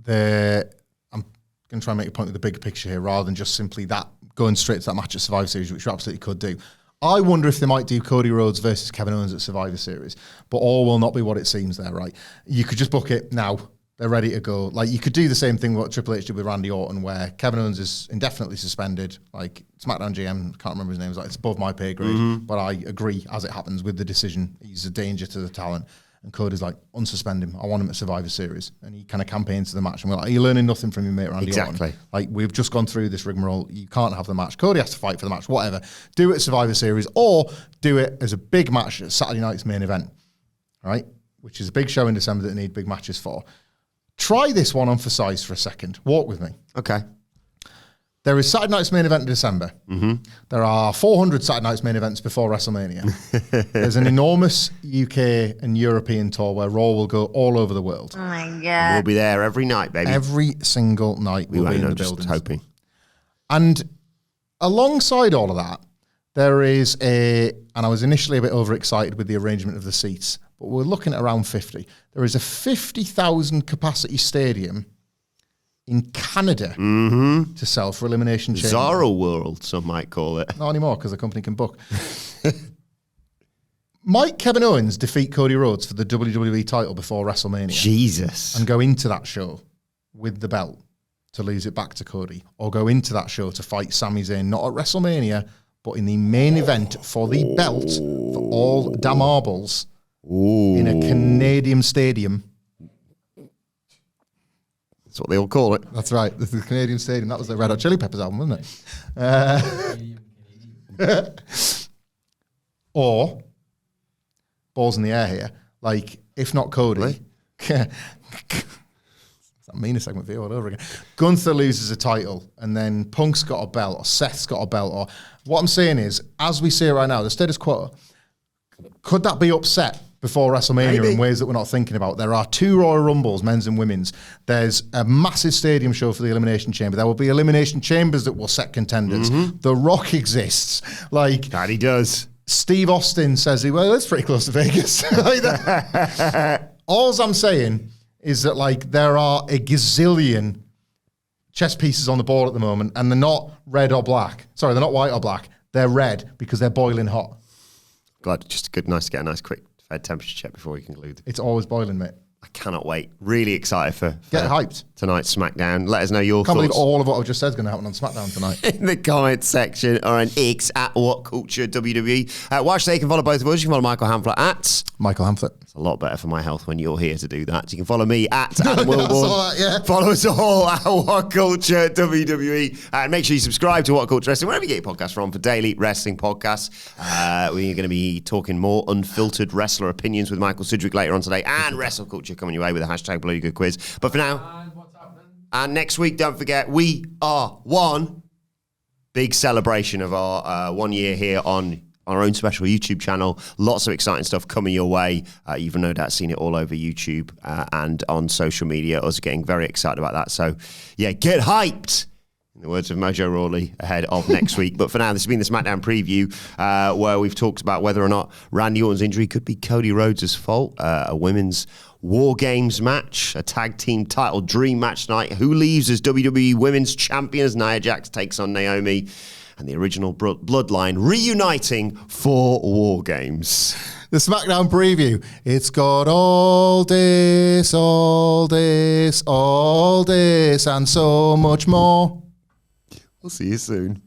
I'm going to try and make a point with the bigger picture here rather than just simply that going straight to that match at Survivor Series, which you absolutely could do. I wonder if they might do Cody Rhodes versus Kevin Owens at Survivor Series, but all will not be what it seems there, right? You could just book it now. They're ready to go. Like, you could do the same thing what Triple H did with Randy Orton, where Kevin Owens is indefinitely suspended. Like, SmackDown GM, can't remember his name, was like, it's above my pay grade, but I agree, as it happens, with the decision. He's a danger to the talent. And Cody's like, unsuspend him. I want him at Survivor Series. And he kind of campaigns to the match. And we're like, are you learning nothing from your mate Randy Orton? Like, we've just gone through this rigmarole. You can't have the match. Cody has to fight for the match, whatever. Do it at Survivor Series, or do it as a big match at Saturday night's main event, right? Which is a big show in December that they need big matches for. Try this one on for size for a second. Walk with me. Okay. There is Saturday night's main event in December. There are 400 Saturday night's main events before WrestleMania. There's an enormous UK and European tour where Raw will go all over the world. Oh my God. We'll be there every night, baby. Every single night we'll be in the just buildings. hoping. And alongside all of that, there is and I was initially a bit overexcited with the arrangement of the seats, but we're looking at around 50. There is a 50,000 capacity stadium in Canada to sell for Elimination Chamber. Bizarro World, some might call it. Not anymore, because the company can book. Might Kevin Owens defeat Cody Rhodes for the WWE title before WrestleMania? Jesus. And go into that show with the belt to lose it back to Cody? Or go into that show to fight Sami Zayn, not at WrestleMania, but in the main event for the belt for all damn marbles in a Canadian stadium? That's what they all call it. That's right. This is the Canadian Stadium. That was the Red Hot Chili Peppers album, wasn't it? Or, balls in the air here, like, if not Cody, Really? It's that meaner segment for you all over again. Gunther loses a title, and then Punk's got a belt, or Seth's got a belt, or what I'm saying is, as we see it right now, the status quo, could that be upset before WrestleMania Maybe. in ways that we're not thinking about? There are 2 Royal Rumbles, men's and women's. There's a massive stadium show for the Elimination Chamber. There will be Elimination Chambers that will set contenders. The Rock exists. Like, That he does. Steve Austin says, well, that's pretty close to Vegas. Like that. All I'm saying is that, like, there are a gazillion chess pieces on the board at the moment, and they're not red or black. Sorry, they're not white or black. They're red because they're boiling hot. Glad, just nice to get a nice quick fed temperature check before we conclude. It's always boiling, mate. I cannot wait. Really excited for Get hyped. tonight's SmackDown. Let us know your Can't believe thoughts all of what I've just said is going to happen on SmackDown tonight. in the comments section or on X at WhatCulture WWE. Watch they can follow both of us. You can follow Michael Hamflett at. Michael Hamflett. It's a lot better for my health when you're here to do that. You can follow me at Adam Wilbourn. saw that, yeah. Follow us all at WhatCulture WWE. And make sure you subscribe to WhatCulture Wrestling, wherever you get your podcasts from, for daily wrestling podcasts. We're going to be talking more unfiltered wrestler opinions with Michael Sidgwick later on today, and Wrestle Culture coming your way with the hashtag Bloody Good Quiz. But for now, And what's happening? and next week, don't forget, we are one. Big celebration of our 1 year here on our own special YouTube channel. Lots of exciting stuff coming your way. You've no doubt seen it all over YouTube and on social media. Us getting very excited about that. So, yeah, get hyped, in the words of Mojo Rawley, ahead of next week. But for now, this has been the SmackDown preview, where we've talked about whether or not Randy Orton's injury could be Cody Rhodes' fault. A women's War Games match, a tag team title dream match tonight. Who leaves as WWE Women's Champion as Nia Jax takes on Naomi, and the original Bloodline reuniting for War Games. The SmackDown preview. It's got all this, all this, all this, and so much more. We'll see you soon.